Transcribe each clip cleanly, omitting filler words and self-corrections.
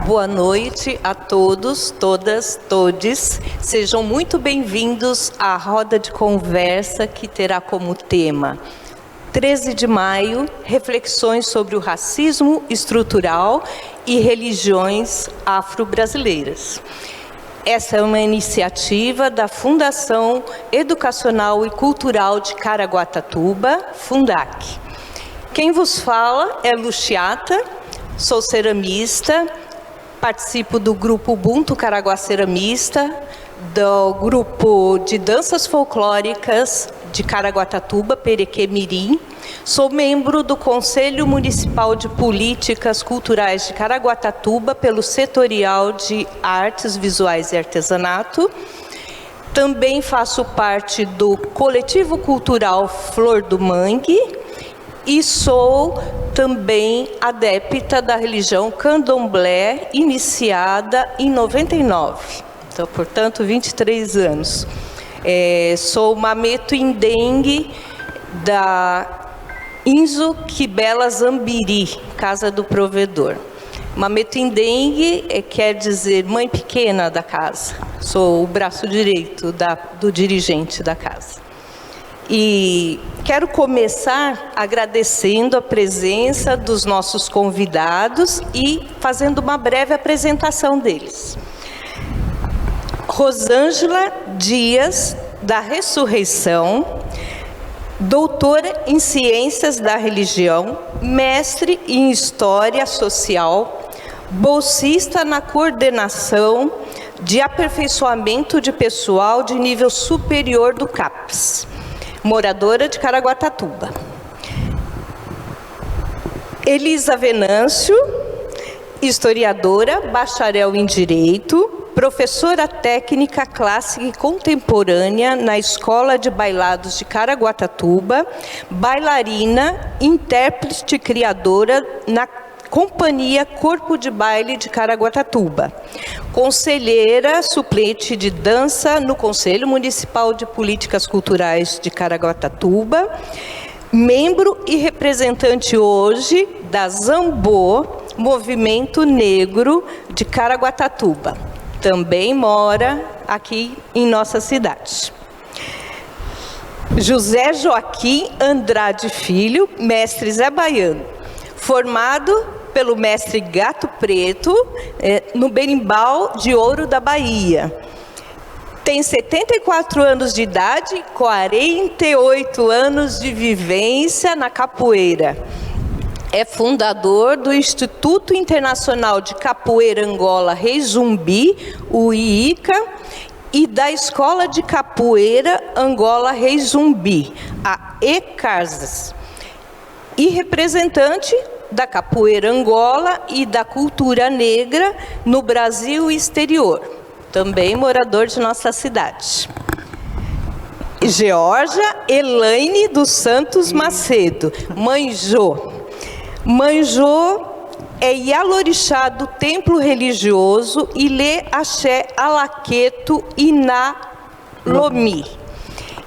Boa noite a todos, todas, todes. Sejam muito bem-vindos à roda de conversa que terá como tema 13 de maio, reflexões sobre o racismo estrutural e religiões afro-brasileiras. Essa é uma iniciativa da Fundação Educacional e Cultural de Caraguatatuba, Fundac. Quem vos fala é Luciata, sou ceramista, participo do grupo Ubuntu Caraguá Ceramista, do grupo de danças folclóricas de Caraguatatuba, Perequê Mirim. Sou membro do Conselho Municipal de Políticas Culturais de Caraguatatuba, pelo Setorial de Artes Visuais e Artesanato. Também faço parte do Coletivo Cultural Flor do Mangue e sou também adepta da religião Candomblé, iniciada em 99. Então, portanto, 23 anos. Sou Mameto Indengue da Inzo Quibela Zambiri, Casa do Provedor. Mameto Indengue quer dizer mãe pequena da casa. Sou o braço direito do dirigente da casa. E quero começar agradecendo a presença dos nossos convidados e fazendo uma breve apresentação deles. Rosângela Dias da Ressurreição, doutora em Ciências da Religião, mestre em História Social, bolsista na coordenação de aperfeiçoamento de pessoal de nível superior do CAPES, moradora de Caraguatatuba. Elisa Venâncio, historiadora, bacharel em Direito, professora técnica clássica e contemporânea na Escola de Bailados de Caraguatatuba, bailarina, intérprete e criadora na Companhia Corpo de Baile de Caraguatatuba, conselheira suplente de dança no Conselho Municipal de Políticas Culturais de Caraguatatuba, membro e representante hoje da Zambô, Movimento Negro de Caraguatatuba. Também mora aqui em nossa cidade. José Joaquim Andrade Filho, mestre Zé Baiano, formado pelo mestre Gato Preto, no Berimbau de Ouro da Bahia. Tem 74 anos de idade, 48 anos de vivência na capoeira. É fundador do Instituto Internacional de Capoeira Angola Rei Zumbi, o IICA, e da Escola de Capoeira Angola Rei Zumbi, a ECARSAS, e representante da capoeira Angola e da cultura negra no Brasil e exterior, também morador de nossa cidade. Georgia Elaine dos Santos Macedo, Mãe Jô. Mãe Jô é Ialorixá do templo religioso Ilê Axé Alaqueto Inalomi.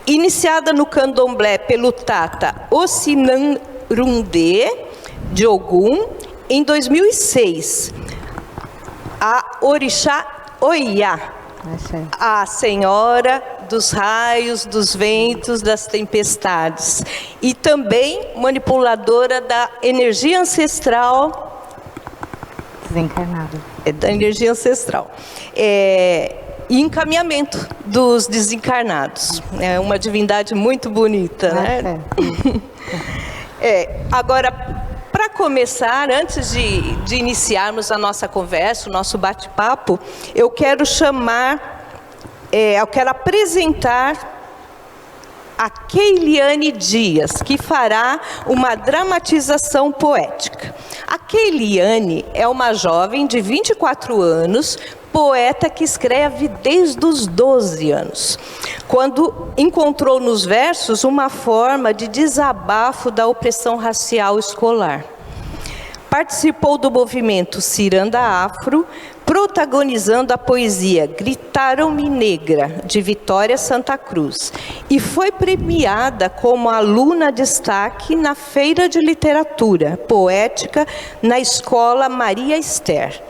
Iniciada no candomblé pelo Tata Osinanrundê de Ogum, em 2006, a Orixá Oiá, a Senhora dos raios, dos ventos, das tempestades, e também manipuladora da energia ancestral, desencarnada, da energia ancestral, e encaminhamento dos desencarnados. É uma divindade muito bonita, né? Agora, para começar, antes de iniciarmos a nossa conversa, o nosso bate-papo, eu quero apresentar a Keiliane Dias, que fará uma dramatização poética. A Keiliane é uma jovem de 24 anos, poeta que escreve desde os 12 anos, quando encontrou nos versos uma forma de desabafo da opressão racial escolar. Participou do movimento Ciranda Afro, protagonizando a poesia Gritaram-me Negra, de Vitória Santa Cruz, e foi premiada como aluna destaque na Feira de Literatura Poética na Escola Maria Esther.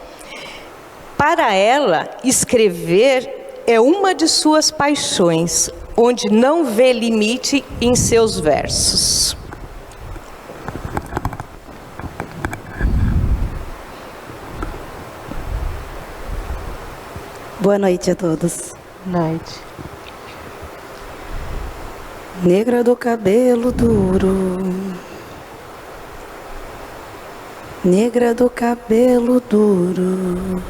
Para ela, escrever é uma de suas paixões, onde não vê limite em seus versos. Boa noite a todos. Boa noite. Negra do cabelo duro, negra do cabelo duro,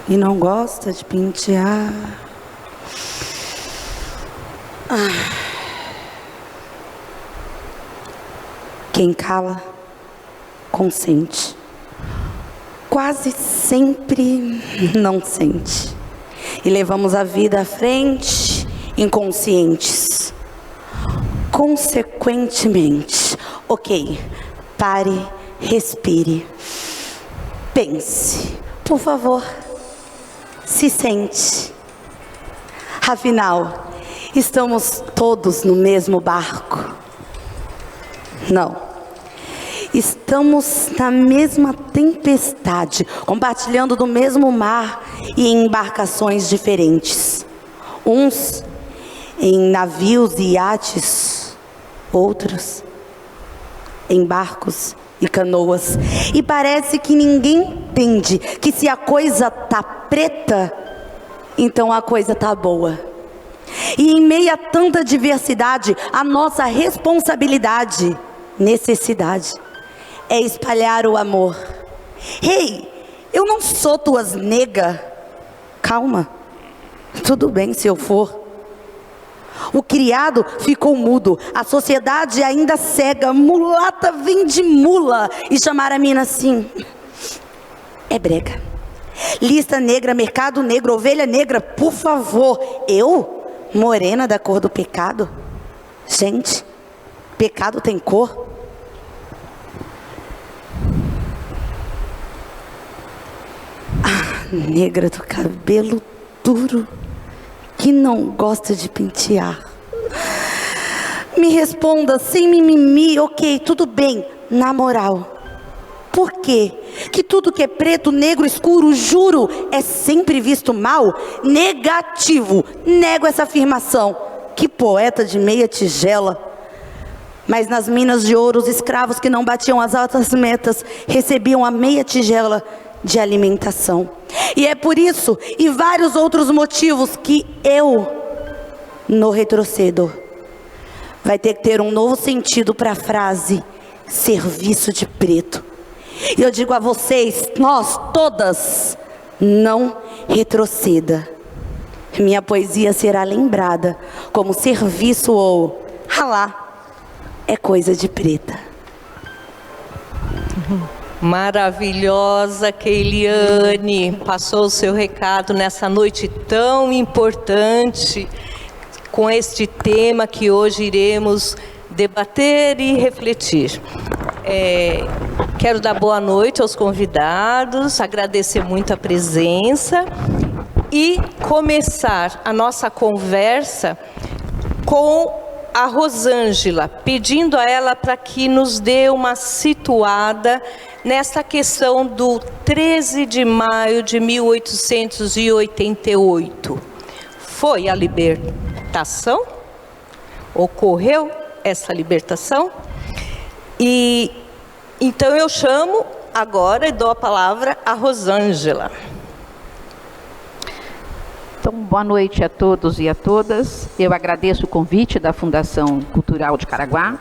e não gosta de pentear. Quem cala, consente. Quase sempre não sente. E levamos a vida à frente, inconscientes. Consequentemente, ok, pare, respire, pense, por favor, se sente. Afinal, estamos todos no mesmo barco? Não. Estamos na mesma tempestade, compartilhando do mesmo mar e em embarcações diferentes. Uns em navios e iates, outros em barcos e canoas. E parece que ninguém entende que se a coisa tá preta, então a coisa tá boa. E em meio a tanta diversidade, a nossa responsabilidade, necessidade, é espalhar o amor. Ei, eu não sou tuas nega. Calma, tudo bem se eu for. O criado ficou mudo, a sociedade ainda cega. Mulata vem de mula, e chamar a mina assim é brega. Lista negra, mercado negro, ovelha negra, por favor. Eu, morena da cor do pecado? Gente, pecado tem cor? Negra do cabelo duro, que não gosta de pentear. Me responda sem mimimi, ok, tudo bem, na moral. Por quê? Que tudo que é preto, negro, escuro, juro, é sempre visto mal? Negativo, nego essa afirmação. Que poeta de meia tigela. Mas nas minas de ouro, os escravos que não batiam as altas metas recebiam a meia tigela de alimentação. E é por isso e vários outros motivos que eu não retrocedo. Vai ter que ter um novo sentido para a frase serviço de preto. E eu digo a vocês, nós todas, não retroceda. Minha poesia será lembrada como serviço ou ralá é coisa de preta. Maravilhosa, Keiliane, passou o seu recado nessa noite tão importante, com este tema que hoje iremos debater e refletir. Quero dar boa noite aos convidados, agradecer muito a presença e começar a nossa conversa com a Rosângela, pedindo a ela para que nos dê uma situada nessa questão do 13 de maio de 1888. Foi a libertação? Ocorreu essa libertação? E então eu chamo agora e dou a palavra a Rosângela. Então, boa noite a todos e a todas. Eu agradeço o convite da Fundação Cultural de Caraguá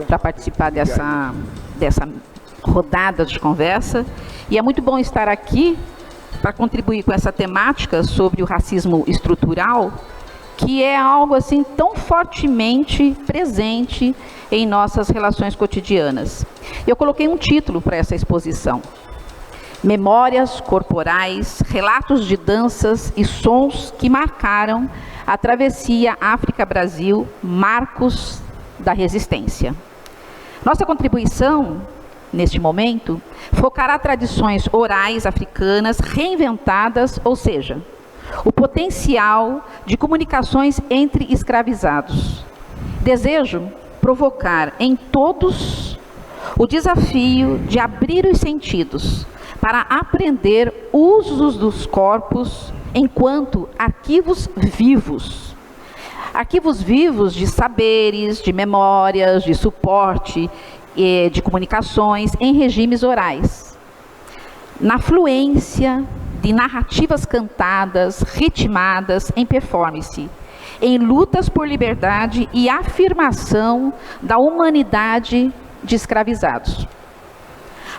para participar dessa rodada de conversa. E é muito bom estar aqui para contribuir com essa temática sobre o racismo estrutural, que é algo assim tão fortemente presente em nossas relações cotidianas. Eu coloquei um título para essa exposição: Memórias corporais, relatos de danças e sons que marcaram a travessia África-Brasil, marcos da resistência. Nossa contribuição neste momento, focará tradições orais africanas reinventadas, ou seja, o potencial de comunicações entre escravizados. Desejo provocar em todos o desafio de abrir os sentidos para aprender usos dos corpos enquanto arquivos vivos. Arquivos vivos de saberes, de memórias, de suporte, de comunicações em regimes orais. Na fluência de narrativas cantadas, ritmadas em performance, em lutas por liberdade e afirmação da humanidade de escravizados.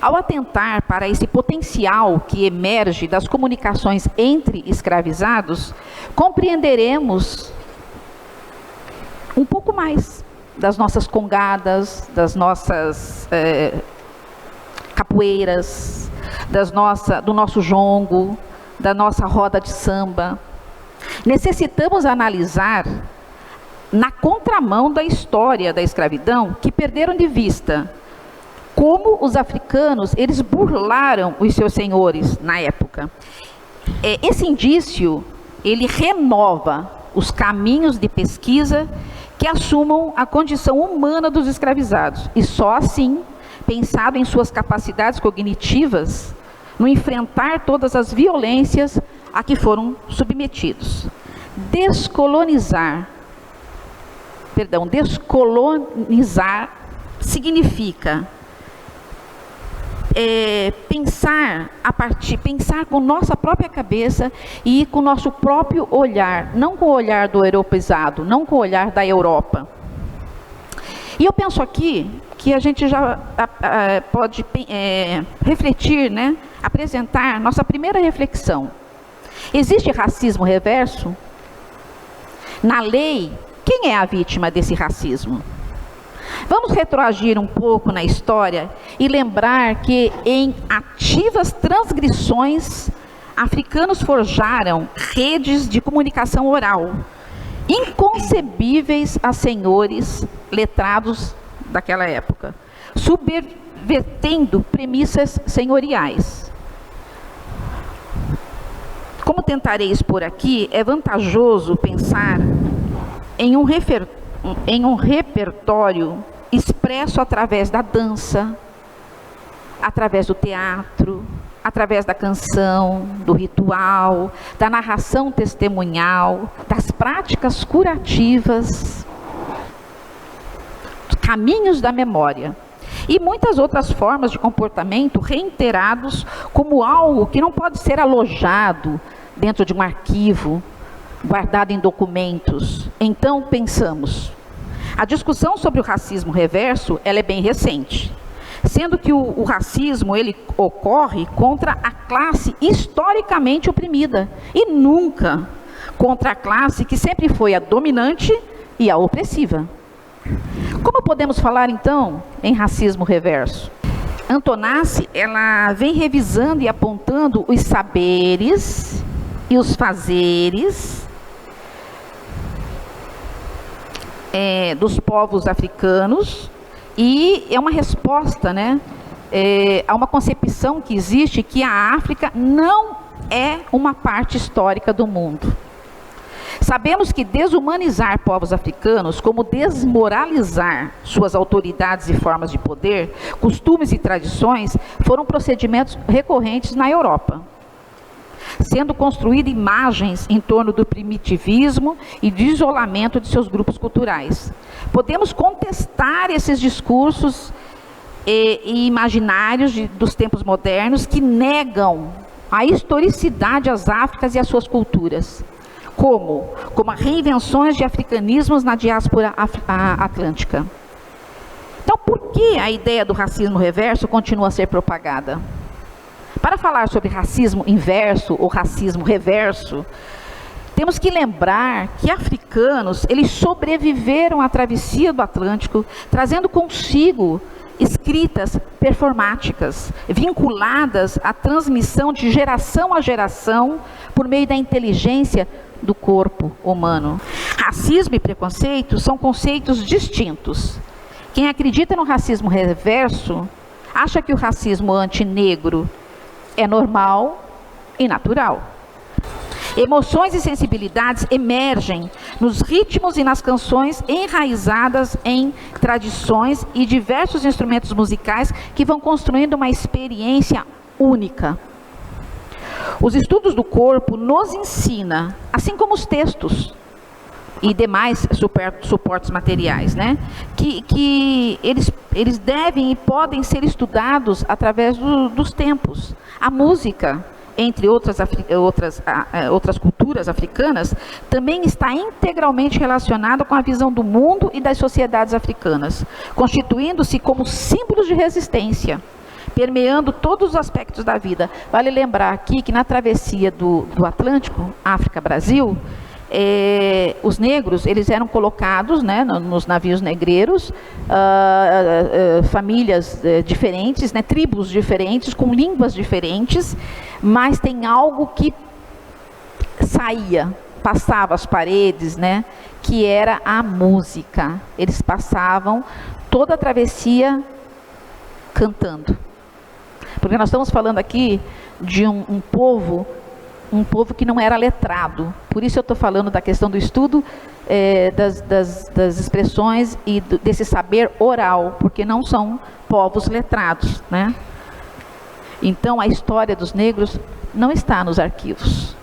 Ao atentar para esse potencial que emerge das comunicações entre escravizados, compreenderemos um pouco mais das nossas congadas, das nossas capoeiras, do nosso jongo, da nossa roda de samba. Necessitamos analisar, na contramão da história da escravidão, que perderam de vista como os africanos, eles burlaram os seus senhores na época. Esse indício, ele renova os caminhos de pesquisa que assumam a condição humana dos escravizados. E só assim, pensado em suas capacidades cognitivas, no enfrentar todas as violências a que foram submetidos. Descolonizar significa pensar com nossa própria cabeça e com nosso próprio olhar, não com o olhar do europeizado, não com o olhar da Europa. E eu penso aqui que a gente já pode refletir, né, apresentar nossa primeira reflexão. Existe racismo reverso? Na lei, quem é a vítima desse racismo? Vamos retroagir um pouco na história e lembrar que em ativas transgressões, africanos forjaram redes de comunicação oral, inconcebíveis a senhores letrados daquela época, subvertendo premissas senhoriais. Como tentarei expor aqui, é vantajoso pensar em um repertório expresso através da dança, através do teatro, através da canção, do ritual, da narração testemunhal, das práticas curativas, dos caminhos da memória e muitas outras formas de comportamento reiterados como algo que não pode ser alojado dentro de um arquivo, guardado em documentos. Então pensamos, a discussão sobre o racismo reverso, ela é bem recente, sendo que o racismo, ele ocorre contra a classe historicamente oprimida e nunca contra a classe que sempre foi a dominante e a opressiva. Como podemos falar então em racismo reverso? Antonace, ela vem revisando e apontando os saberes e os fazeres dos povos africanos, e é uma resposta, né, a uma concepção que existe que a África não é uma parte histórica do mundo. Sabemos que desumanizar povos africanos, como desmoralizar suas autoridades e formas de poder, costumes e tradições, foram procedimentos recorrentes na Europa, sendo construídas imagens em torno do primitivismo e de isolamento de seus grupos culturais. Podemos contestar esses discursos e imaginários dos tempos modernos que negam a historicidade às Áfricas e às suas culturas, como as reinvenções de africanismos na diáspora atlântica. Então, por que a ideia do racismo reverso continua a ser propagada? Para falar sobre racismo inverso ou racismo reverso, temos que lembrar que africanos, eles sobreviveram à travessia do Atlântico, trazendo consigo escritas performáticas, vinculadas à transmissão de geração a geração, por meio da inteligência do corpo humano. Racismo e preconceito são conceitos distintos. Quem acredita no racismo reverso acha que o racismo antinegro é normal e natural. Emoções e sensibilidades emergem nos ritmos e nas canções enraizadas em tradições e diversos instrumentos musicais que vão construindo uma experiência única. Os estudos do corpo nos ensinam, assim como os textos e demais suportes materiais, né? que eles devem e podem ser estudados através dos tempos. A música, entre outras culturas africanas, também está integralmente relacionada com a visão do mundo e das sociedades africanas, constituindo-se como símbolos de resistência, permeando todos os aspectos da vida. Vale lembrar aqui que na travessia do Atlântico, África-Brasil, os negros, eles eram colocados, né, nos navios negreiros, famílias diferentes, né, tribos diferentes, com línguas diferentes, mas tem algo que saía, passava as paredes, né, que era a música. Eles passavam toda a travessia cantando. Porque nós estamos falando aqui de um povo que não era letrado. Por isso eu estou falando da questão do estudo das expressões e desse saber oral, porque não são povos letrados, né? Então a história dos negros não está nos arquivos.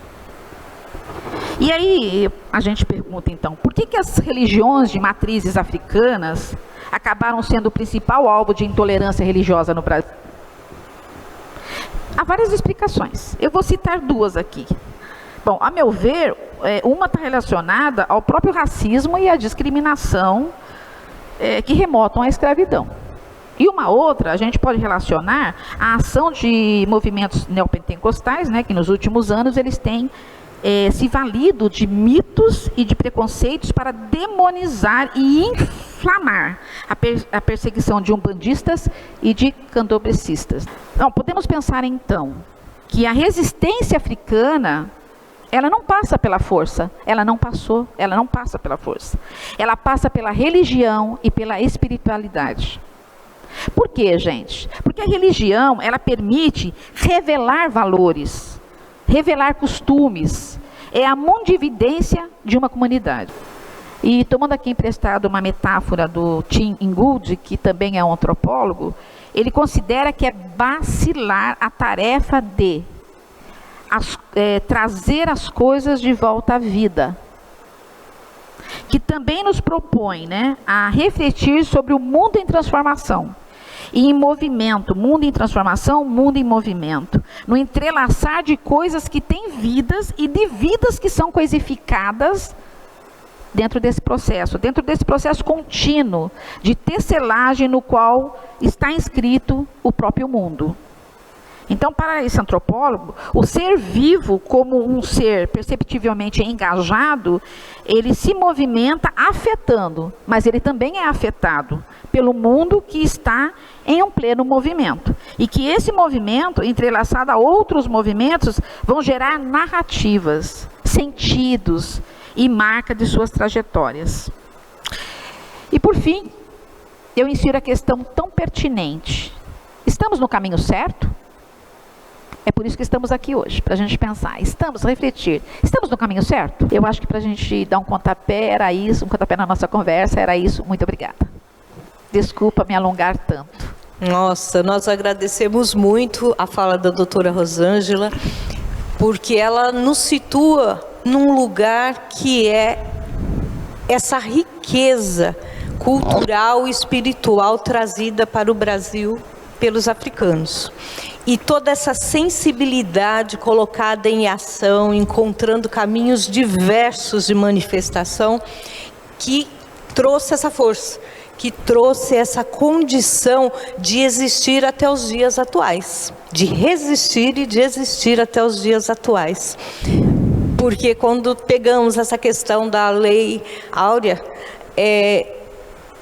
E aí a gente pergunta então, por que as religiões de matrizes africanas acabaram sendo o principal alvo de intolerância religiosa no Brasil? Há várias explicações. Eu vou citar duas aqui. Bom, a meu ver, uma está relacionada ao próprio racismo e à discriminação que remontam à escravidão. E uma outra, a gente pode relacionar a ação de movimentos neopentecostais, né, que nos últimos anos eles têm se valido de mitos e de preconceitos para demonizar e inflamar a perseguição de umbandistas e de candomblecistas. Então, podemos pensar então que a resistência africana, ela não passa pela força, ela não passa pela força. Ela passa pela religião e pela espiritualidade. Por quê, gente? Porque a religião, ela permite revelar valores, revelar costumes, é a mundividência de uma comunidade. E tomando aqui emprestado uma metáfora do Tim Ingold, que também é um antropólogo, ele considera que é bacilar a tarefa de trazer as coisas de volta à vida, que também nos propõe, né, a refletir sobre o mundo em transformação. E em movimento, mundo em transformação, mundo em movimento. No entrelaçar de coisas que têm vidas e de vidas que são coisificadas dentro desse processo contínuo de tecelagem no qual está inscrito o próprio mundo. Então, para esse antropólogo, o ser vivo como um ser perceptivelmente engajado, ele se movimenta afetando, mas ele também é afetado pelo mundo que está em um pleno movimento. E que esse movimento, entrelaçado a outros movimentos, vão gerar narrativas, sentidos e marca de suas trajetórias. E por fim, eu insiro a questão tão pertinente. Estamos no caminho certo? É por isso que estamos aqui hoje, para a gente pensar, refletir. Estamos no caminho certo? Eu acho que para a gente dar um pontapé era isso, um pontapé na nossa conversa era isso. Muito obrigada. Desculpa me alongar tanto. Nossa, nós agradecemos muito a fala da doutora Rosângela, porque ela nos situa num lugar que é essa riqueza cultural e espiritual trazida para o Brasil pelos africanos. E toda essa sensibilidade colocada em ação, encontrando caminhos diversos de manifestação, que trouxe essa força, que trouxe essa condição de existir até os dias atuais, de resistir e de existir até os dias atuais. Porque quando pegamos essa questão da Lei Áurea,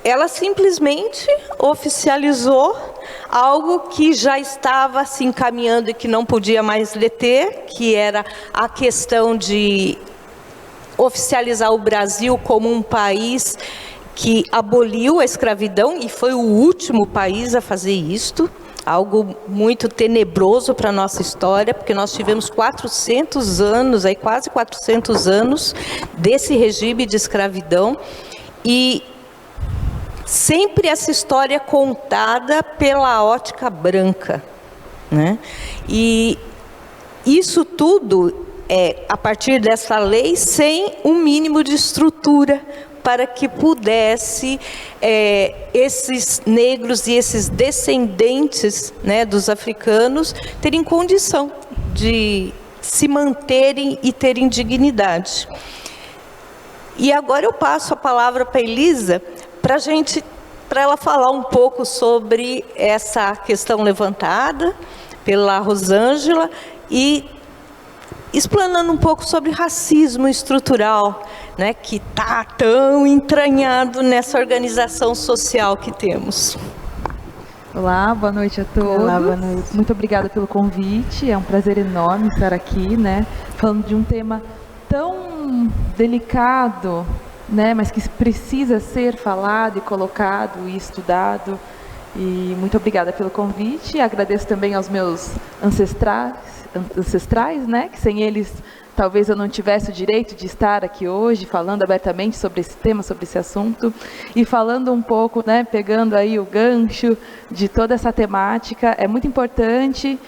ela simplesmente oficializou algo que já estava se encaminhando e que não podia mais deter, que era a questão de oficializar o Brasil como um país que aboliu a escravidão, e foi o último país a fazer isto. algo muito tenebroso para a nossa história, porque nós tivemos 400 anos, aí quase 400 anos desse regime de escravidão, e sempre essa história contada pela ótica branca, né? E isso tudo a partir dessa lei, sem um mínimo de estrutura para que pudesse esses negros e esses descendentes, né, dos africanos terem condição de se manterem e terem dignidade. E agora eu passo a palavra para a Elisa, para ela falar um pouco sobre essa questão levantada pela Rosângela e explanando um pouco sobre racismo estrutural, né, que está tão entranhado nessa organização social que temos. Olá, boa noite a todos. Olá, boa noite. Muito obrigada pelo convite, é um prazer enorme estar aqui, né, falando de um tema tão delicado, né, mas que precisa ser falado e colocado e estudado. E muito obrigada pelo convite. Agradeço também aos meus ancestrais, né, que sem eles talvez eu não tivesse o direito de estar aqui hoje falando abertamente sobre esse tema, sobre esse assunto, e falando um pouco, né, pegando aí o gancho de toda essa temática. É muito importante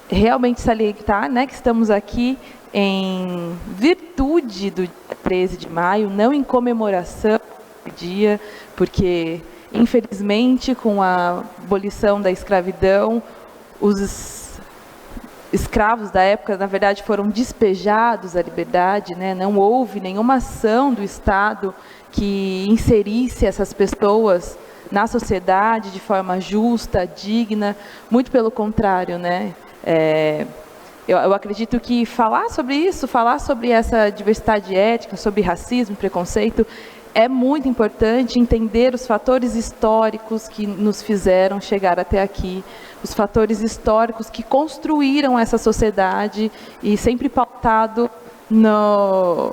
realmente salientar, né, que estamos aqui em virtude do dia 13 de maio, não em comemoração do dia, porque infelizmente com a abolição da escravidão, os escravos da época, na verdade, foram despejados à liberdade, né? Não houve nenhuma ação do Estado que inserisse essas pessoas na sociedade de forma justa, digna, muito pelo contrário, né? Eu acredito que falar sobre isso, falar sobre essa diversidade étnica, sobre racismo, preconceito, é muito importante entender os fatores históricos que nos fizeram chegar até aqui, os fatores históricos que construíram essa sociedade e sempre pautado no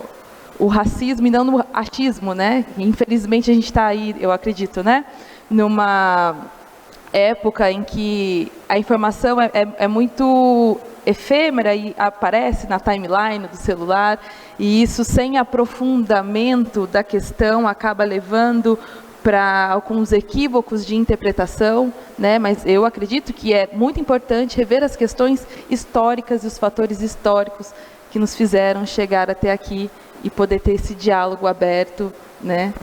o racismo e não no achismo, né? Infelizmente a gente está aí, eu acredito, né? Numa época em que a informação é muito efêmera e aparece na timeline do celular, e isso sem aprofundamento da questão acaba levando para alguns equívocos de interpretação, né? Mas eu acredito que é muito importante rever as questões históricas e os fatores históricos que nos fizeram chegar até aqui e poder ter esse diálogo aberto, né,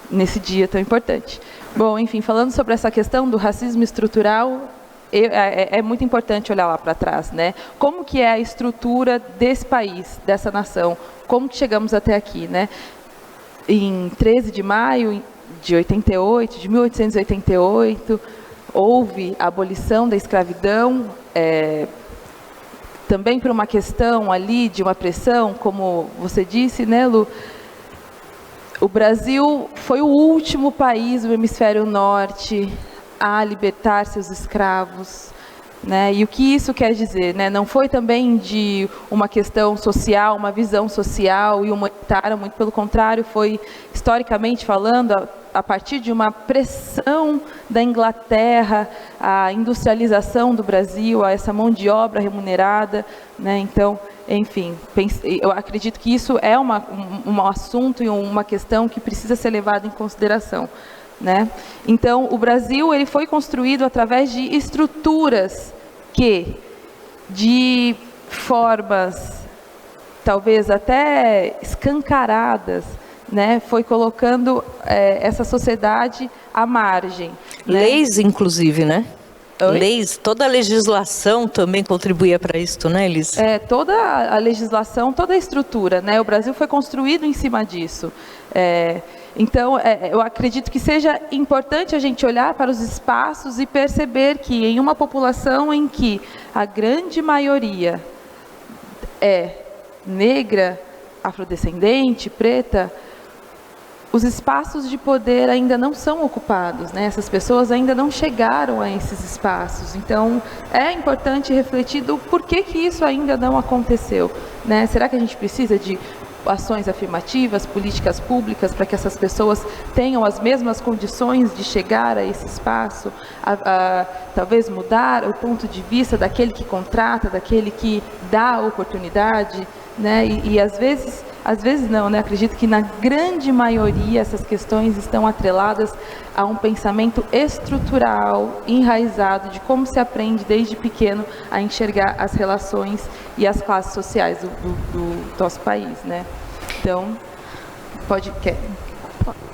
nesse dia tão importante. Bom, enfim, falando sobre essa questão do racismo estrutural, é muito importante olhar lá para trás, né? Como que é a estrutura desse país, dessa nação? Como que chegamos até aqui, né? Em 13 de maio de 1888, houve a abolição da escravidão, também por uma questão ali de uma pressão, como você disse, né, Lu? O Brasil foi o último país do hemisfério norte a libertar seus escravos, né? E o que isso quer dizer, né? Não foi também de uma questão social, uma visão social e humanitária, muito pelo contrário, foi, historicamente falando, a partir de uma pressão da Inglaterra, a industrialização do Brasil, a essa mão de obra remunerada, né? Então, enfim, eu acredito que isso é um assunto e uma questão que precisa ser levada em consideração, né? Então, o Brasil ele foi construído através de estruturas que, de formas talvez até escancaradas, né, foi colocando essa sociedade à margem. Né? Leis, inclusive, né? Oi? Leis, toda a legislação também contribuía para isso, né, Elis? Toda a legislação, toda a estrutura, né? O Brasil foi construído em cima disso. Então, eu acredito que seja importante a gente olhar para os espaços e perceber que em uma população em que a grande maioria é negra, afrodescendente, preta, os espaços de poder ainda não são ocupados, né? Essas pessoas ainda não chegaram a esses espaços. Então, é importante refletir do porquê que isso ainda não aconteceu, né? Será que a gente precisa de ações afirmativas, políticas públicas, para que essas pessoas tenham as mesmas condições de chegar a esse espaço, talvez mudar o ponto de vista daquele que contrata, daquele que dá a oportunidade, né? E às vezes não, né? Acredito que na grande maioria essas questões estão atreladas a um pensamento estrutural, enraizado, de como se aprende desde pequeno a enxergar as relações e as classes sociais do nosso país, né? Então,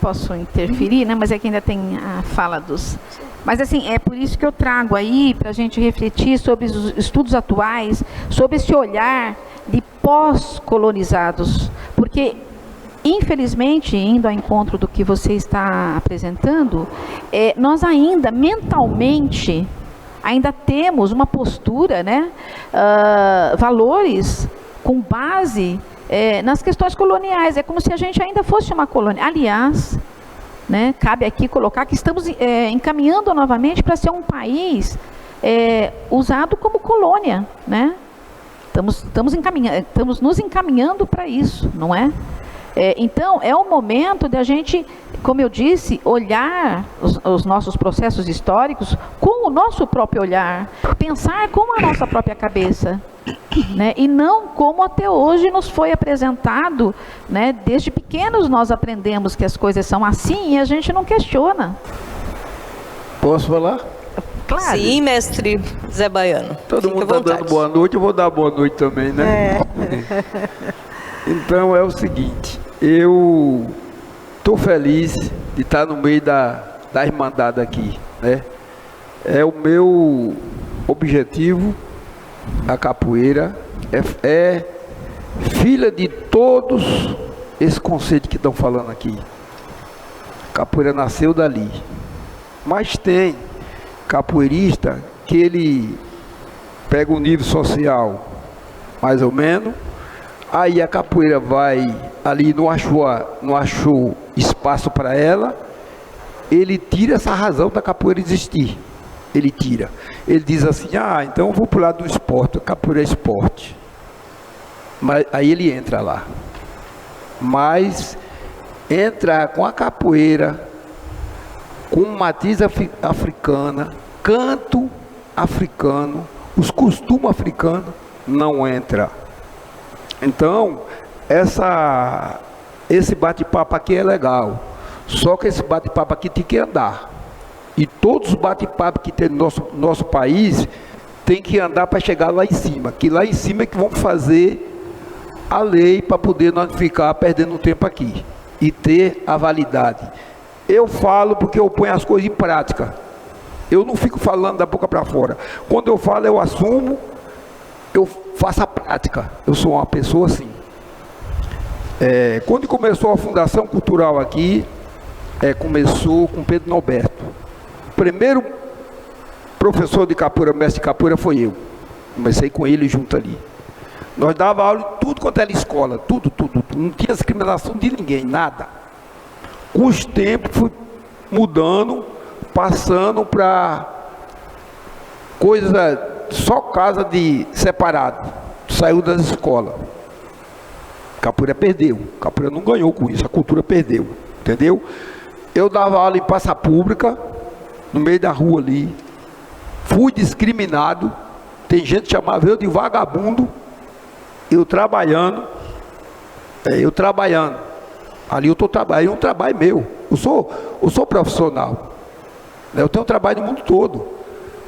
Posso interferir, né? Mas é que ainda tem a fala dos... Mas assim, é por isso que eu trago aí, para a gente refletir sobre os estudos atuais, sobre esse olhar de pós-colonizados, porque, infelizmente, indo ao encontro do que você está apresentando, nós ainda, mentalmente, ainda temos uma postura, né, valores com base nas questões coloniais, é como se a gente ainda fosse uma colônia. Aliás, né, cabe aqui colocar que estamos encaminhando novamente para ser um país usado como colônia, né? Estamos nos encaminhando para isso, não é? Então, é o momento de a gente, como eu disse, olhar os nossos processos históricos com o nosso próprio olhar, pensar com a nossa própria cabeça, né? E não como até hoje nos foi apresentado, né? Desde pequenos nós aprendemos que as coisas são assim e a gente não questiona. Posso falar? Claro. Sim, mestre Zé Baiano. Todo mundo está dando boa noite, eu vou dar boa noite também, né? Então é o seguinte, eu estou feliz de estar no meio da Irmandade aqui, né? É o meu objetivo, a capoeira é filha de todos esse conceito que estão falando aqui. A capoeira nasceu dali, mas tem capoeirista que ele pega um nível social mais ou menos, aí a capoeira vai ali, não achou espaço para ela, ele tira essa razão da capoeira existir, ele tira, ele diz assim, então eu vou para o lado do esporte, a capoeira é esporte, mas aí ele entra lá, mas entra com a capoeira com matriz africana, canto africano, os costumes africanos, não entra. Então, esse bate-papo aqui é legal, só que esse bate-papo aqui tem que andar. E todos os bate-papos que tem no nosso país, tem que andar para chegar lá em cima, que lá em cima é que vão fazer a lei para poder nós ficar perdendo tempo aqui e ter a validade. Eu falo porque eu ponho as coisas em prática. Eu não fico falando da boca para fora. Quando eu falo, eu assumo, eu faço a prática. Eu sou uma pessoa assim. Quando começou a Fundação Cultural aqui, começou com Pedro Norberto. O primeiro professor de capoeira, mestre de capoeira, foi eu. Comecei com ele junto ali. Nós dava aula em tudo quanto era escola, tudo. Não tinha discriminação de ninguém, nada. Com os tempos fui mudando, passando para coisas, só casa de separado, saiu das escolas. Capoeira perdeu, capoeira não ganhou com isso, a cultura perdeu, entendeu? Eu dava aula em praça pública, no meio da rua ali, fui discriminado, tem gente que chamava eu de vagabundo, eu trabalhando, ali eu estou trabalhando, é um trabalho meu, eu sou profissional, né? Eu tenho trabalho no mundo todo,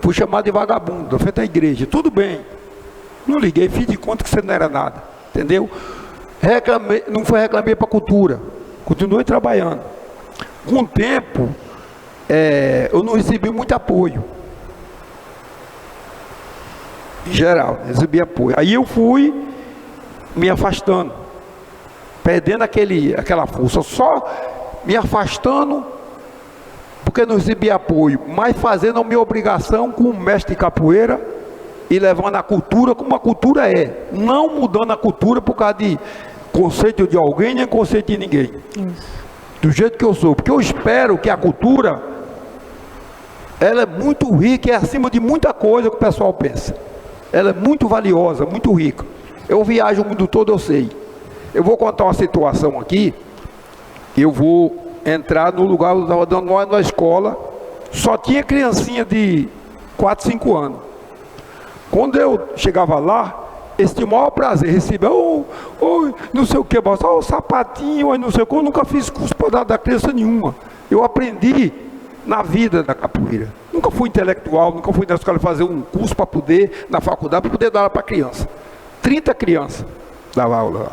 fui chamado de vagabundo, na frente da igreja, tudo bem, não liguei, fiz de conta que você não era nada, entendeu? Reclamei, não reclamei para a cultura, continuei trabalhando. Com o tempo, eu não recebi muito apoio, em geral, recebi apoio, aí eu fui me afastando, perdendo aquela força, só me afastando, porque não recebi apoio, mas fazendo a minha obrigação como mestre de capoeira, e levando a cultura como a cultura é, não mudando a cultura por causa de conceito de alguém, nem conceito de ninguém. Isso. Do jeito que eu sou, porque eu espero que a cultura, ela é muito rica, é acima de muita coisa que o pessoal pensa, ela é muito valiosa, muito rica. Eu viajo o mundo todo, eu sei. Eu vou contar uma situação aqui. Eu vou entrar no lugar, eu estava dando aula na escola, só tinha criancinha de 4, 5 anos. Quando eu chegava lá, eles tinham o maior prazer, recebia, não sei o que, o sapatinho, não sei o que, eu nunca fiz curso para dar da criança nenhuma. Eu aprendi na vida da capoeira. Nunca fui intelectual, nunca fui na escola fazer um curso para poder, na faculdade, para poder dar aula para criança. 30 crianças dava aula lá.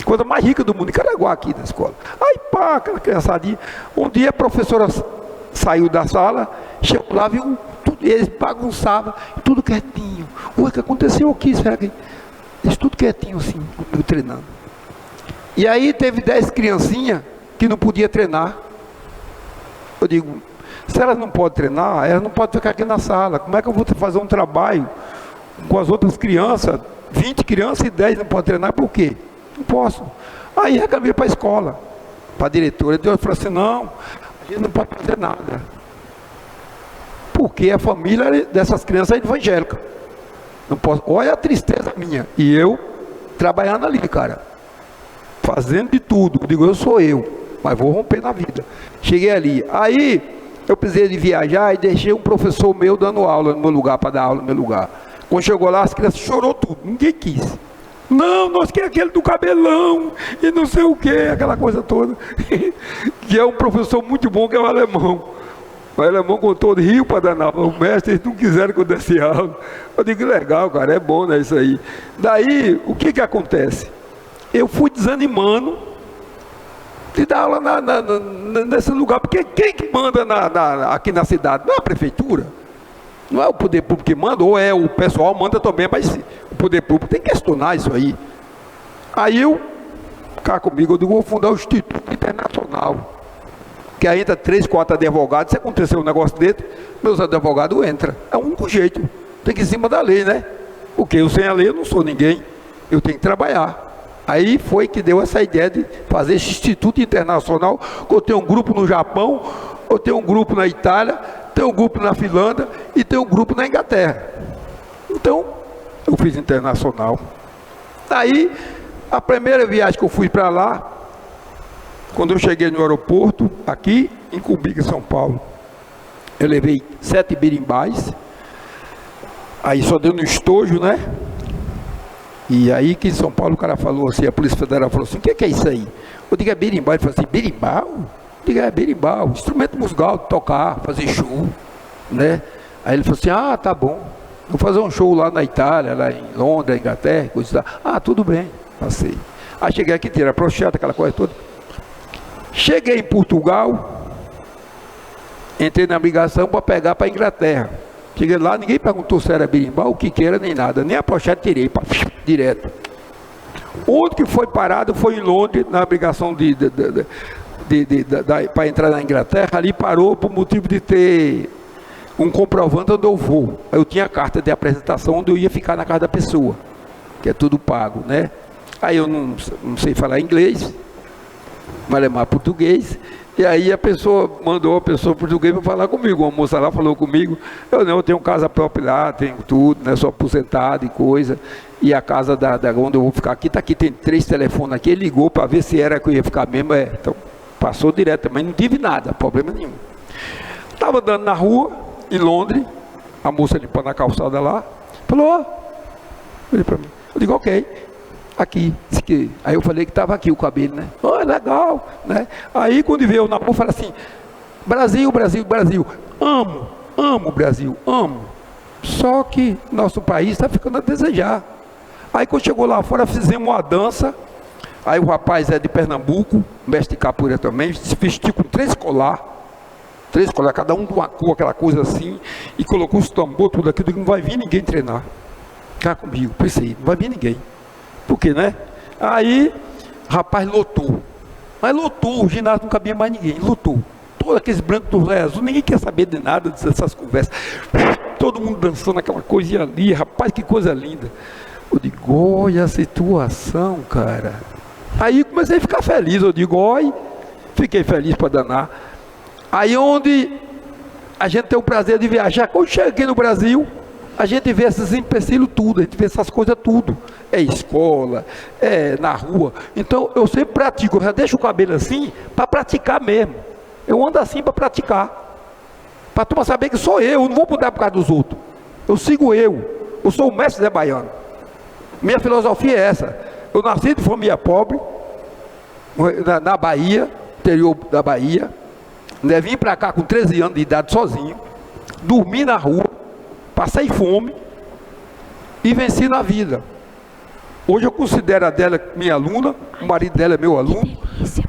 Coisa mais rica do mundo, em Caraguá aqui na escola. Aí pá, aquela criançadinha. Um dia a professora saiu da sala, chegou lá, viu tudo, eles bagunçavam, tudo quietinho. O que aconteceu aqui? Eles tudo quietinho assim, comigo treinando. E aí teve 10 criancinhas que não podiam treinar. Eu digo, se elas não podem treinar, elas não podem ficar aqui na sala. Como é que eu vou fazer um trabalho com as outras crianças? 20 crianças e 10 não podem treinar, por quê? Não posso. Aí reclamei para a escola, para a diretora. Eu falei assim, não, a gente não pode fazer nada. Porque a família dessas crianças é evangélica. Não posso. Olha a tristeza minha. E eu trabalhando ali, cara. Fazendo de tudo. Eu digo, eu sou eu, mas vou romper na vida. Cheguei ali. Aí eu precisei de viajar e deixei um professor meu dando aula no meu lugar, para dar aula no meu lugar. Quando chegou lá, as crianças chorou tudo. Ninguém quis. Não, nós queremos aquele do cabelão e não sei o que, aquela coisa toda. Que é um professor muito bom, que é o alemão. O alemão contou de rio para danar. O mestre, eles não quiseram que eu desse aula. Eu digo, legal, cara, é bom, né, isso aí. Daí, o que acontece? Eu fui desanimando de dar aula nesse lugar, porque quem que manda aqui na cidade? Não é a prefeitura. Não é o poder público que manda, ou é o pessoal manda também, mas o poder público tem que questionar isso aí. Aí eu, cá comigo, eu digo, vou fundar o Instituto Internacional, que aí entra 3, 4 advogados. Se acontecer um negócio desse, meus advogados entram. É o único jeito, tem que ir em cima da lei, né? Porque eu sem a lei eu não sou ninguém, eu tenho que trabalhar. Aí foi que deu essa ideia de fazer esse Instituto Internacional, que eu tenho um grupo no Japão, eu tenho um grupo na Itália, tenho um grupo na Finlândia e tenho um grupo na Inglaterra. Então, eu fiz internacional. Daí, a primeira viagem que eu fui para lá, quando eu cheguei no aeroporto, aqui em Cumbica, São Paulo, eu levei 7 berimbais, aí só deu no estojo, né? E aí que em São Paulo o cara falou assim, a Polícia Federal falou assim, o que é isso aí? Eu digo, é berimbau. Ele falou assim, berimbau? É berimbau, instrumento musical, tocar, fazer show, né? Aí ele falou assim, ah, tá bom, vou fazer um show lá na Itália, lá em Londres, Inglaterra, coisa assim. Ah, tudo bem, passei. Aí cheguei aqui, tirei a procheta, aquela coisa toda. Cheguei em Portugal, entrei na migração para pegar para a Inglaterra. Cheguei lá, ninguém perguntou se era berimbau, o que era, nem nada, nem a procheta tirei, direto. O outro que foi parado foi em Londres, na obrigação para entrar na Inglaterra. Ali parou por motivo de ter um comprovante onde eu vou. Eu tinha carta de apresentação onde eu ia ficar na casa da pessoa, que é tudo pago, né? Aí eu não sei falar inglês, alemão, português, e aí a pessoa mandou a pessoa portuguesa para falar comigo. Uma moça lá falou comigo, eu tenho casa própria lá, tenho tudo, né? Sou aposentado e coisa, e a casa onde eu vou ficar aqui, aqui tem 3 telefones aqui. Ele ligou para ver se era que eu ia ficar mesmo, então passou direto, mas não tive nada, problema nenhum. Estava andando na rua, em Londres, a moça limpando a calçada lá, falou, olha para mim. Eu digo, ok, aqui. Aí eu falei que estava aqui o cabelo, né? Legal, né? Aí quando veio na rua, eu falei assim, Brasil, Brasil, Brasil, amo o Brasil, amo. Só que nosso país está ficando a desejar. Aí quando chegou lá fora, fizemos uma dança. Aí o rapaz é de Pernambuco, mestre de capoeira também, se vestiu com 3 colar, cada um de uma cor, aquela coisa assim, e colocou os tambor, tudo aquilo. Não vai vir ninguém treinar. Cá comigo, pensei, não vai vir ninguém. Por quê, né? Aí, rapaz, lotou. Mas lotou, o ginásio não cabia mais ninguém, lotou. Todos aqueles brancos do Ré Azul, ninguém quer saber de nada dessas conversas. Todo mundo dançando aquela coisinha ali, rapaz, que coisa linda. Eu digo, olha a situação, cara. Aí comecei a ficar feliz, eu digo, oi, fiquei feliz para danar. Aí onde a gente tem o prazer de viajar, quando cheguei no Brasil, a gente vê esses empecilhos tudo, a gente vê essas coisas tudo. É escola, é na rua. Então eu sempre pratico, eu já deixo o cabelo assim para praticar mesmo. Eu ando assim para praticar. Para a turma saber que sou eu não vou mudar por causa dos outros. Eu sigo eu sou o mestre Zé Baiano. Minha filosofia é essa. Eu nasci de família pobre, na Bahia, interior da Bahia. Vim para cá com 13 anos de idade sozinho, dormi na rua, passei fome e venci na vida. Hoje eu considero a dela minha aluna, o marido dela é meu aluno,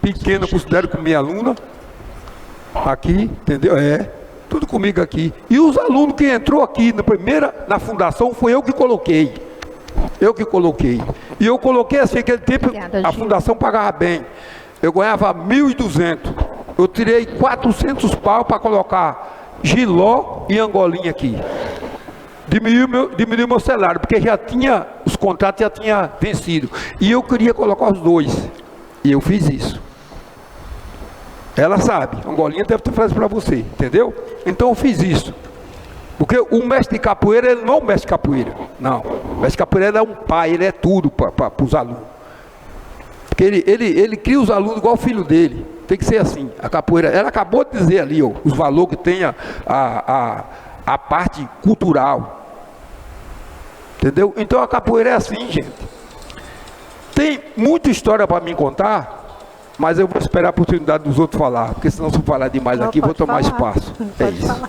pequeno eu considero como minha aluna, aqui, entendeu? Tudo comigo aqui. E os alunos que entrou aqui na fundação, foi eu que coloquei. E eu coloquei assim, aquele tempo a fundação pagava bem. Eu ganhava 1.200. Eu tirei 400 pau para colocar giló e angolinha aqui. Diminuiu meu salário, porque os contratos já tinham vencido. E eu queria colocar os dois. E eu fiz isso. Ela sabe, angolinha deve ter falado para você, entendeu? Então eu fiz isso. Porque o mestre de capoeira, ele não é um mestre de capoeira. Não. O mestre de capoeira é um pai, ele é tudo para os alunos. Porque ele cria os alunos igual o filho dele. Tem que ser assim. A capoeira, ela acabou de dizer ali, ó, os valores que tem a parte cultural. Entendeu? Então a capoeira é assim, gente. Tem muita história para me contar, mas eu vou esperar a oportunidade dos outros falar, porque senão se eu falar demais aqui, vou tomar espaço. É isso.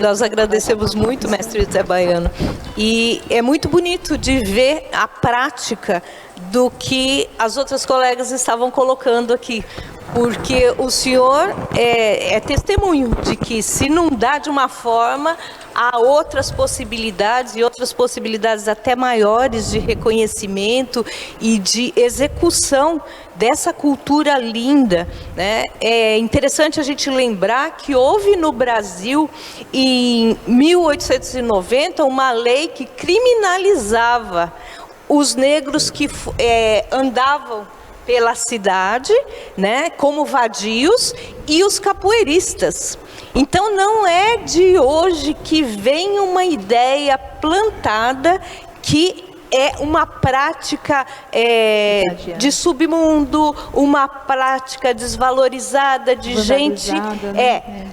Nós agradecemos muito, mestre Zé Baiano. E é muito bonito de ver a prática do que as outras colegas estavam colocando aqui. Porque o senhor é testemunho de que se não dá de uma forma, há outras possibilidades, e outras possibilidades até maiores de reconhecimento e de execução dessa cultura linda, né? É interessante a gente lembrar que houve no Brasil, em 1890, uma lei que criminalizava os negros que andavam pela cidade, né, como vadios, e os capoeiristas. Então não é de hoje que vem uma ideia plantada que é uma prática de submundo, uma prática desvalorizada de gente,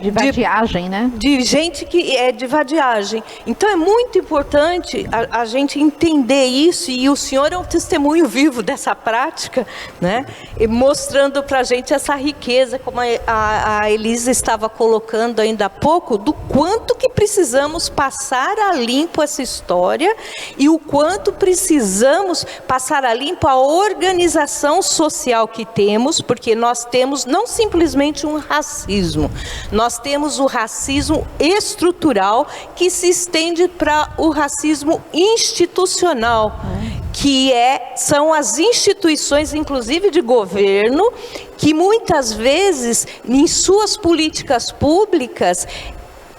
de vadiagem, né? De gente que é de vadiagem. Então é muito importante a gente entender isso, e o senhor é um testemunho vivo dessa prática, né? E mostrando para a gente essa riqueza, como a Elisa estava colocando ainda há pouco, do quanto que precisamos passar a limpo essa história e o quanto precisamos passar a limpo a organização social que temos, porque nós temos não simplesmente um racismo, nós temos o racismo estrutural que se estende para o racismo institucional, que são as instituições, inclusive de governo, que muitas vezes, em suas políticas públicas,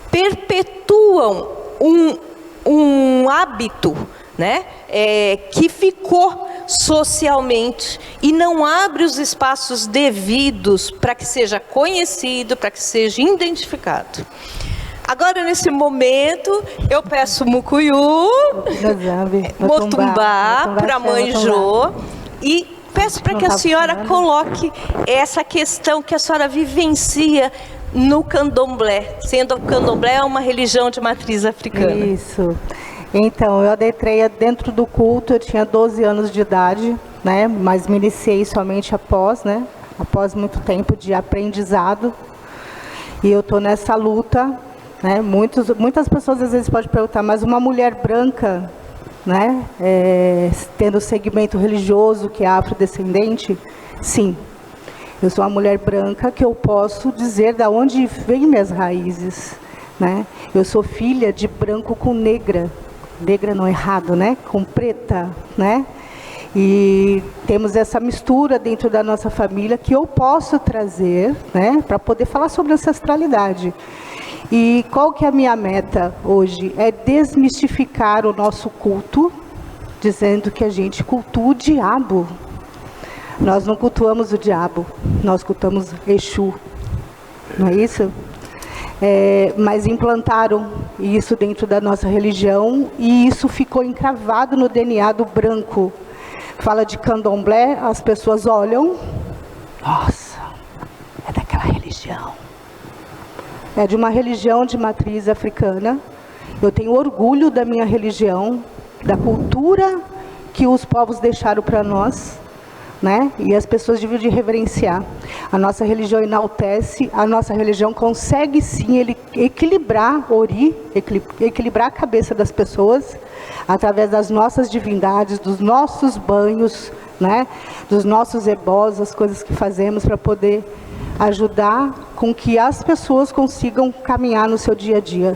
perpetuam um hábito, né, que ficou socialmente e não abre os espaços devidos para que seja conhecido, para que seja identificado. Agora, nesse momento, eu peço Mucuyu, Motumbá para a Mãe Jô, e peço para que a senhora coloque essa questão que a senhora vivencia no candomblé, sendo o candomblé uma religião de matriz africana. Isso. Então, eu adentrei dentro do culto, eu tinha 12 anos de idade, né? Mas me iniciei somente após muito tempo de aprendizado. E eu estou nessa luta, né? Muitas pessoas às vezes podem perguntar, mas uma mulher branca, né? Tendo segmento religioso, que é afrodescendente? Sim. Eu sou uma mulher branca que eu posso dizer de onde vêm minhas raízes, né? Eu sou filha de branco com negra. Negra não errado, né? Com preta, né? E temos essa mistura dentro da nossa família que eu posso trazer, né? Para poder falar sobre ancestralidade. E qual que é a minha meta hoje? É desmistificar o nosso culto, dizendo que a gente cultua o diabo. Nós não cultuamos o diabo, nós cultuamos Exu. Não é isso? mas implantaram isso dentro da nossa religião e isso ficou encravado no DNA do branco. Fala de candomblé, as pessoas olham, nossa, é daquela religião. É de uma religião de matriz africana. Eu tenho orgulho da minha religião, da cultura que os povos deixaram para nós, né? E as pessoas devem reverenciar. A nossa religião enaltece, a nossa religião consegue sim equilibrar, equilibrar a cabeça das pessoas através das nossas divindades, dos nossos banhos, né? Dos nossos ebós, as coisas que fazemos para poder ajudar com que as pessoas consigam caminhar no seu dia a dia.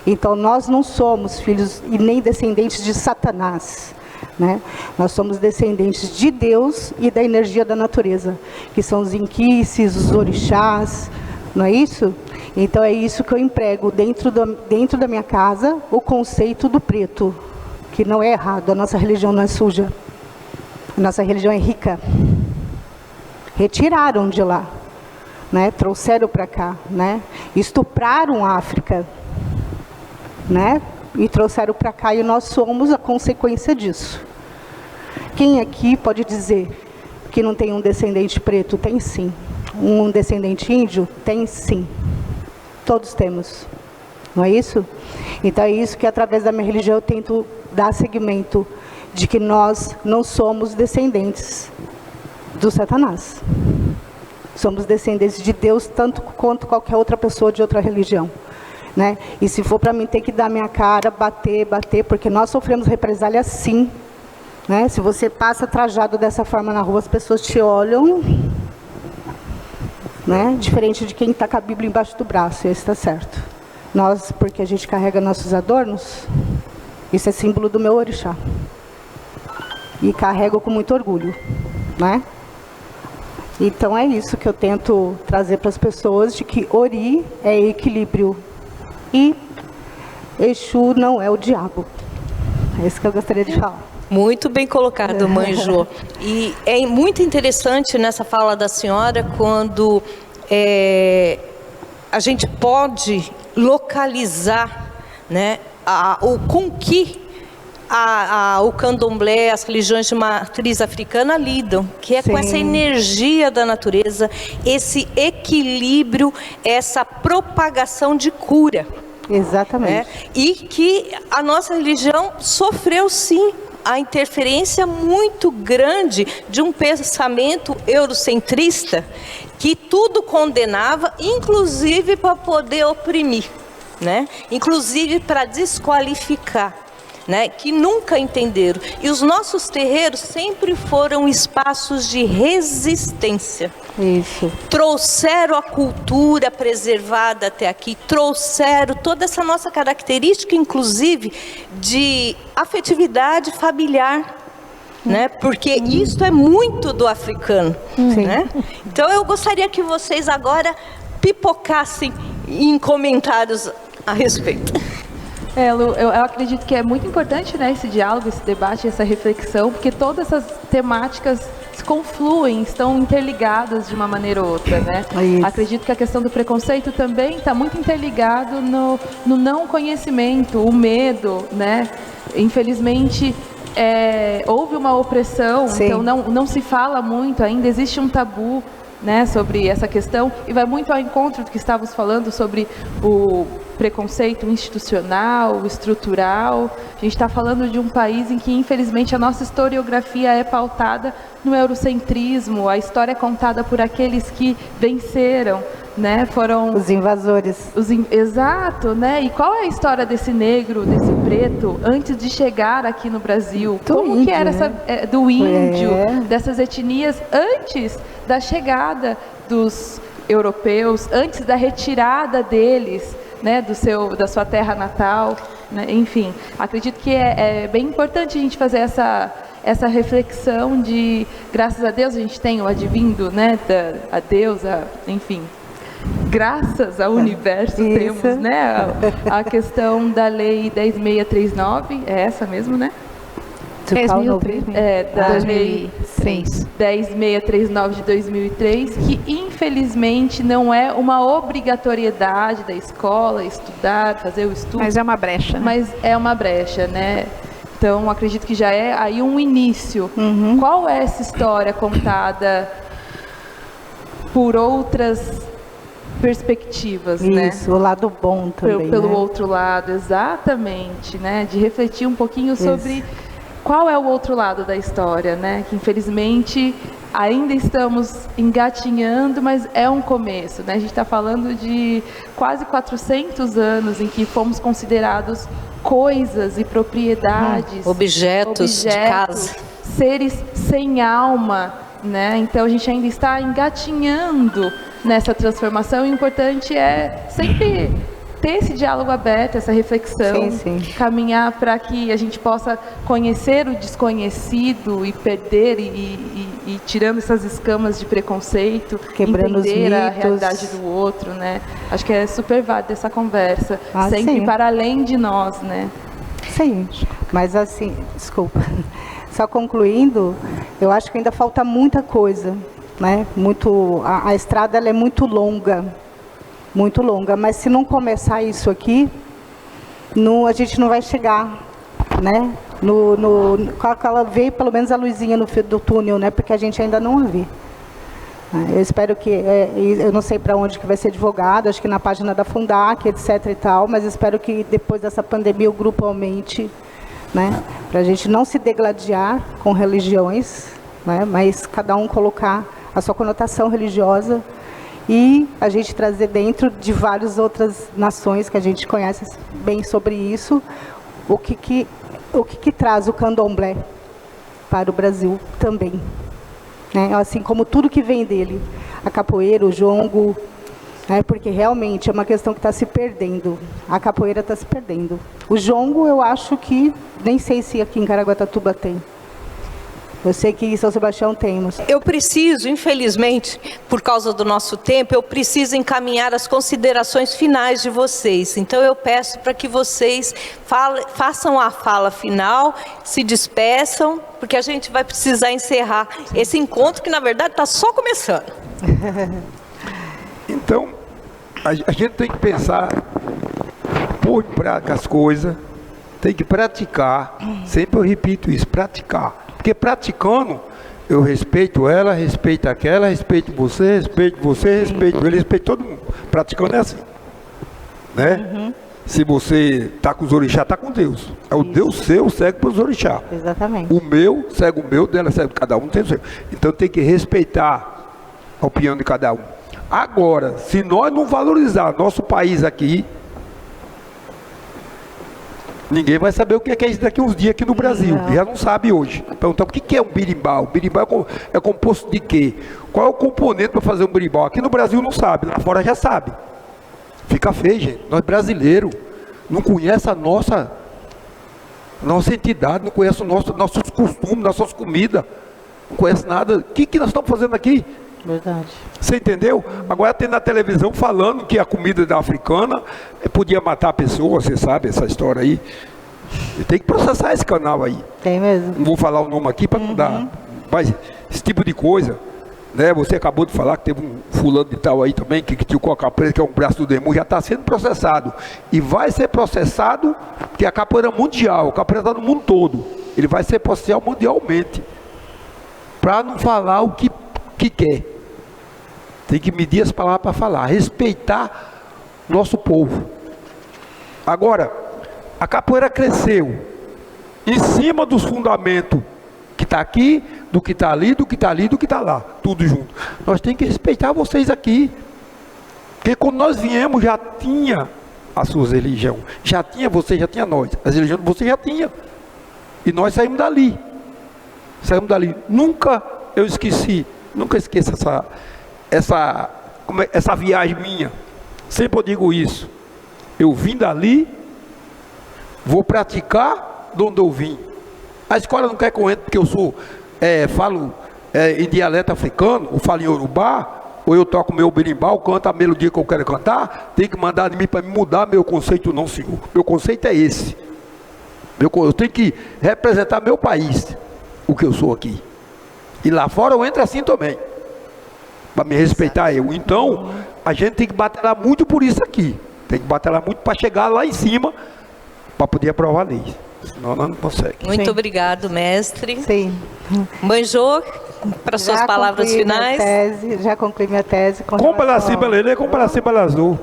Então nós não somos filhos e nem descendentes de Satanás, né? Nós somos descendentes de Deus e da energia da natureza, que são os inquices, os orixás, não é isso? Então é isso que eu emprego dentro da minha casa, o conceito do preto, que não é errado, a nossa religião não é suja, a nossa religião é rica. Retiraram de lá, né? Trouxeram para cá, né? Estupraram a África, né? E trouxeram para cá e nós somos a consequência disso. Quem aqui pode dizer que não tem um descendente preto? Tem sim. Um descendente índio? Tem sim. Todos temos. Não é isso? Então é isso que através da minha religião eu tento dar seguimento de que nós não somos descendentes do Satanás. Somos descendentes de Deus tanto quanto qualquer outra pessoa de outra religião. Né? E se for para mim ter que dar minha cara, bater, porque nós sofremos represália sim, né? Se você passa trajado dessa forma na rua, as pessoas te olham, né? Diferente de quem está com a Bíblia embaixo do braço, esse está certo. Nós, porque a gente carrega nossos adornos, isso é símbolo do meu orixá. E carrego com muito orgulho, né? Então é isso que eu tento trazer para as pessoas, de que Ori é equilíbrio. E Exu não é o diabo. É isso que eu gostaria de falar. Muito bem colocado, Mãe Jô. E é muito interessante nessa fala da senhora quando a gente pode localizar, né, com que o candomblé, as religiões de matriz africana lidam, que é com essa energia da natureza, esse equilíbrio, essa propagação de cura. Exatamente. Né? E que a nossa religião sofreu sim a interferência muito grande de um pensamento eurocentrista que tudo condenava, inclusive para poder oprimir, né? Inclusive para desqualificar. Né, que nunca entenderam. E os nossos terreiros sempre foram espaços de resistência. Isso. Trouxeram a cultura preservada até aqui, trouxeram toda essa nossa característica, inclusive, de afetividade familiar. Né? Porque isso é muito do africano. Né? Então eu gostaria que vocês agora pipocassem em comentários a respeito. Lu, eu acredito que é muito importante, né, esse diálogo, esse debate, essa reflexão, porque todas essas temáticas se confluem, estão interligadas de uma maneira ou outra, né? Acredito que a questão do preconceito também está muito interligado no não conhecimento, o medo, né? Infelizmente, houve uma opressão, então não se fala muito, ainda existe um tabu, né, sobre essa questão, e vai muito ao encontro do que estávamos falando sobre o preconceito institucional, estrutural. A gente está falando de um país em que, infelizmente, a nossa historiografia é pautada no eurocentrismo, a história é contada por aqueles que venceram, né? Foram os invasores. Exato, né? E qual é a história desse negro, desse preto, antes de chegar aqui no Brasil? Como índio, que era do índio, dessas etnias, antes da chegada dos europeus, antes da retirada deles, né, da sua terra natal, né? Enfim, acredito que é bem importante a gente fazer essa reflexão de, graças a Deus a gente tem o advindo, né, a deusa, enfim, graças ao universo temos, né, a questão da lei 10.639, é essa mesmo, né? Qual novo? Da lei 2003. 10.639 de 2003, que infelizmente não é uma obrigatoriedade da escola estudar, fazer o estudo. Mas é uma brecha, né? Mas é uma brecha, né? Então, acredito que já é aí um início. Qual é essa história contada por outras perspectivas, né? Isso, o lado bom também, Pelo né? outro lado, exatamente, né? De refletir um pouquinho sobre qual é o outro lado da história, né? Que infelizmente ainda estamos engatinhando, mas é um começo, né? A gente está falando de quase 400 anos em que fomos considerados coisas e propriedades, Objetos de casa. seres sem alma, né? Então a gente ainda está engatinhando nessa transformação. O importante é sempre ter esse diálogo aberto, essa reflexão, caminhar para que a gente possa conhecer o desconhecido e perder e tirando essas escamas de preconceito, quebrando entender os a mitos. realidade do outro, né? Acho que é super válida essa conversa, sempre para além de nós, né? Sim, mas assim, desculpa, só concluindo, eu acho que ainda falta muita coisa, né? A estrada ela é muito longa, mas se não começar isso aqui, a gente não vai chegar, né? Ela vê pelo menos a luzinha no fim do túnel, né? Porque a gente ainda não a vê. Eu espero que, eu não sei para onde que vai ser divulgado, acho que na página da Fundac, etc e tal, mas espero que depois dessa pandemia o grupo aumente, né? Para a gente não se degladiar com religiões, né? Mas cada um colocar a sua conotação religiosa e a gente trazer dentro de várias outras nações que a gente conhece bem sobre isso, o que traz o candomblé para o Brasil também. Né? Assim como tudo que vem dele, a capoeira, o jongo, né? Porque realmente é uma questão que está se perdendo, a capoeira está se perdendo. O jongo eu acho que, nem sei se aqui em Caraguatatuba tem, eu sei que em São Sebastião temos. Eu preciso, infelizmente, por causa do nosso tempo, eu preciso encaminhar as considerações finais de vocês. Então eu peço para que vocês façam a fala final, se despeçam, porque a gente vai precisar encerrar esse encontro que na verdade está só começando. Então, a gente tem que pensar, pôr em prática as coisas, tem que praticar, sempre eu repito isso, praticar. Porque praticando, eu respeito ela, respeito aquela, respeito você, respeito ele, respeito todo mundo. Praticando é assim, né? Se você está com os orixás, está com Deus. É o Deus seu, segue para os orixás. Exatamente. O meu, segue o meu, dela segue cada um, tem o seu. Então tem que respeitar a opinião de cada um. Agora, se nós não valorizar nosso país aqui, ninguém vai saber o que é isso daqui uns dias aqui no Brasil. Já não sabe hoje. Então, o que é um berimbau? O berimbau é composto de quê? Qual é o componente para fazer um berimbau? Aqui no Brasil não sabe, lá fora já sabe. Fica feio, gente. Nós brasileiros não conhecemos a nossa entidade, não conhecemos nossos costumes, nossas comidas. Não conhece nada. O que nós estamos fazendo aqui? Verdade. Você entendeu? Agora tem na televisão falando que a comida da africana podia matar a pessoa, você sabe essa história aí. Tem que processar esse canal aí. Tem mesmo. Não vou falar o nome aqui para não dar. Mas esse tipo de coisa, né? Você acabou de falar que teve um fulano de tal aí também, que tinha o coca preta, que é um braço do demônio, já está sendo processado. E vai ser processado, porque a capoeira mundial, a capoeira está no mundo todo. Ele vai ser processado mundialmente. Para não falar o que quer. Tem que medir as palavras para falar, respeitar nosso povo. Agora, a capoeira cresceu em cima dos fundamentos que está aqui, do que está ali, do que está ali, do que está lá, tudo junto. Nós temos que respeitar vocês aqui, porque quando nós viemos já tinha as suas religiões, já tinha você, já tinha nós, as religiões você já tinha, e nós saímos dali. Nunca esqueça essa viagem minha. Sempre eu digo isso. Eu vim dali, vou praticar de onde eu vim. A escola não quer que eu entre porque eu falo em dialeto africano, ou falo em Yorubá, ou eu toco meu berimbau, canto a melodia que eu quero cantar. Tem que mandar de mim para me mudar meu conceito, não, senhor. Meu conceito é esse. Eu tenho que representar meu país, o que eu sou aqui. E lá fora eu entro assim também, para me respeitar eu. Então, a gente tem que batalhar muito por isso aqui. Tem que batalhar muito para chegar lá em cima, para poder aprovar leis. Senão nós não conseguimos. Muito obrigado, mestre. Sim. Manjô, para suas palavras finais. Já concluí minha tese. Compra assim, beleza, compra assim, azul.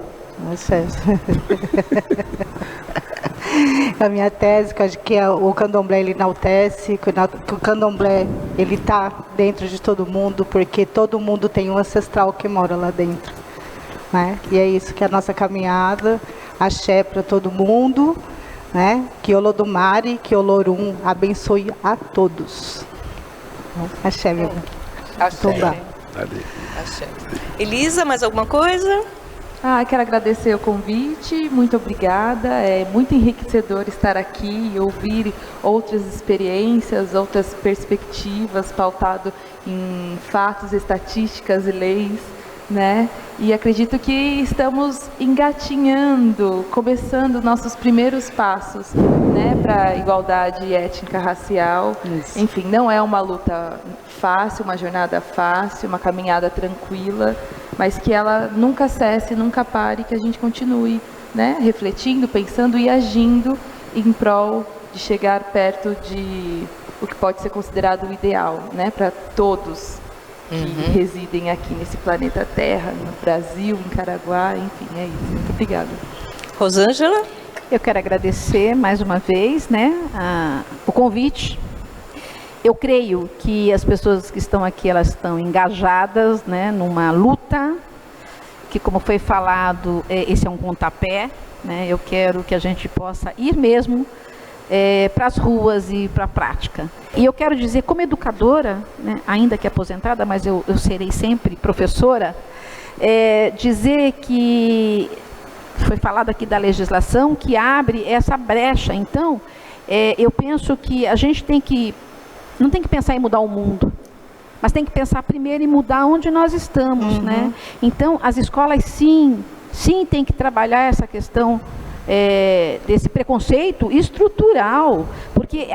A minha tese, que eu acho que o candomblé ele enaltece, que o candomblé ele está dentro de todo mundo, porque todo mundo tem um ancestral que mora lá dentro, né? E é isso que é a nossa caminhada. Axé para todo mundo, né? Que Olodumare, que Olorum abençoe a todos. Axé, meu irmão. Axé. Elisa, mais alguma coisa? Quero agradecer o convite, muito obrigada. É muito enriquecedor estar aqui e ouvir outras experiências, outras perspectivas, pautado em fatos, estatísticas e leis, né? E acredito que estamos engatinhando, começando nossos primeiros passos, né, para a igualdade étnica racial. Isso. Enfim, não é uma luta fácil, uma jornada fácil, uma caminhada tranquila, mas que ela nunca cesse, nunca pare, que a gente continue, né, refletindo, pensando e agindo em prol de chegar perto de o que pode ser considerado o ideal, né, para todos que residem aqui nesse planeta Terra, no Brasil, em Caraguá, enfim, é isso. Muito obrigada. Rosângela? Eu quero agradecer mais uma vez, né, o convite. Eu creio que as pessoas que estão aqui, elas estão engajadas, né, numa luta, que como foi falado, esse é um pontapé, né, eu quero que a gente possa ir mesmo para as ruas e para a prática. E eu quero dizer, como educadora, né, ainda que aposentada, mas eu serei sempre professora, dizer que foi falado aqui da legislação que abre essa brecha. Então, eu penso que a gente não tem que pensar em mudar o mundo, mas tem que pensar primeiro em mudar onde nós estamos, né? Então, as escolas sim tem que trabalhar essa questão desse preconceito estrutural, porque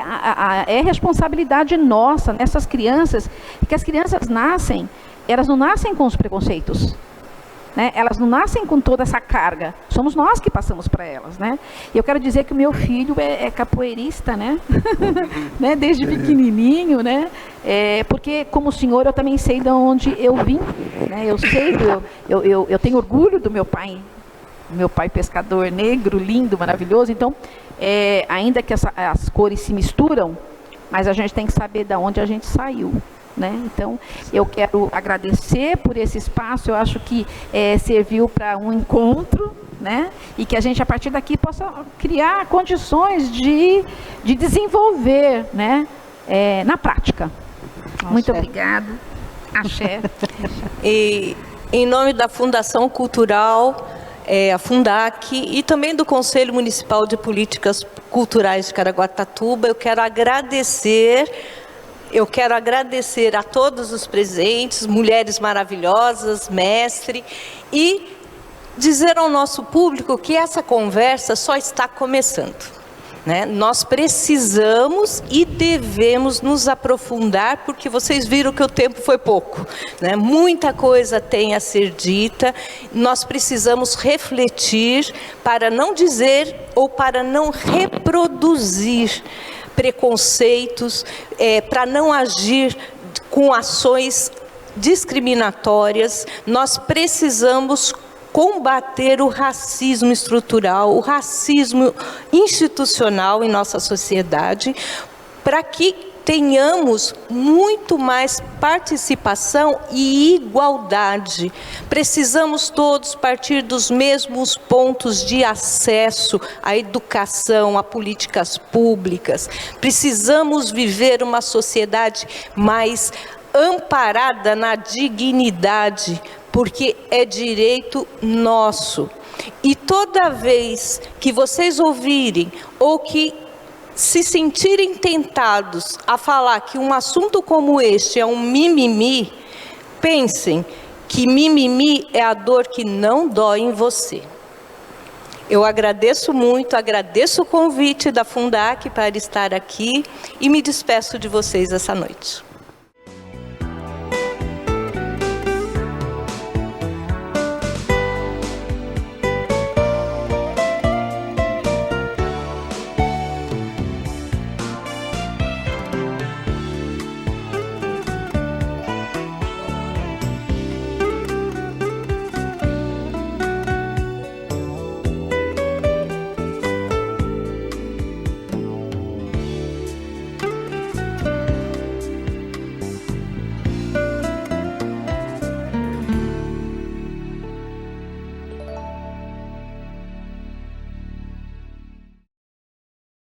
é responsabilidade nossa nessas crianças, que as crianças nascem, elas não nascem com os preconceitos, né? Elas não nascem com toda essa carga, somos nós que passamos para elas, né? E eu quero dizer que o meu filho é capoeirista, né? Né? Desde pequenininho, né? Porque como o senhor, eu também sei de onde eu vim, né? Eu tenho orgulho do meu pai pescador negro, lindo, maravilhoso. Então, ainda que as cores se misturam, mas a gente tem que saber de onde a gente saiu, né? Então, eu quero agradecer por esse espaço. Eu acho que serviu para um encontro, né? E que a gente, a partir daqui, possa criar condições de desenvolver, né? Na prática. Muito obrigada. Axé. E em nome da Fundação Cultural, a Fundac, e também do Conselho Municipal de Políticas Culturais de Caraguatatuba, eu quero agradecer a todos os presentes, mulheres maravilhosas, mestre, e dizer ao nosso público que essa conversa só está começando, né? Nós precisamos e devemos nos aprofundar, porque vocês viram que o tempo foi pouco, né? Muita coisa tem a ser dita. Nós precisamos refletir para não dizer ou para não reproduzir preconceitos, para não agir com ações discriminatórias. Nós precisamos combater o racismo estrutural, o racismo institucional em nossa sociedade, para que tenhamos muito mais participação e igualdade. Precisamos todos partir dos mesmos pontos de acesso à educação, a políticas públicas. Precisamos viver uma sociedade mais amparada na dignidade, porque é direito nosso. E toda vez que vocês ouvirem ou que se sentirem tentados a falar que um assunto como este é um mimimi, pensem que mimimi é a dor que não dói em você. Eu agradeço muito, agradeço o convite da Fundac para estar aqui e me despeço de vocês essa noite.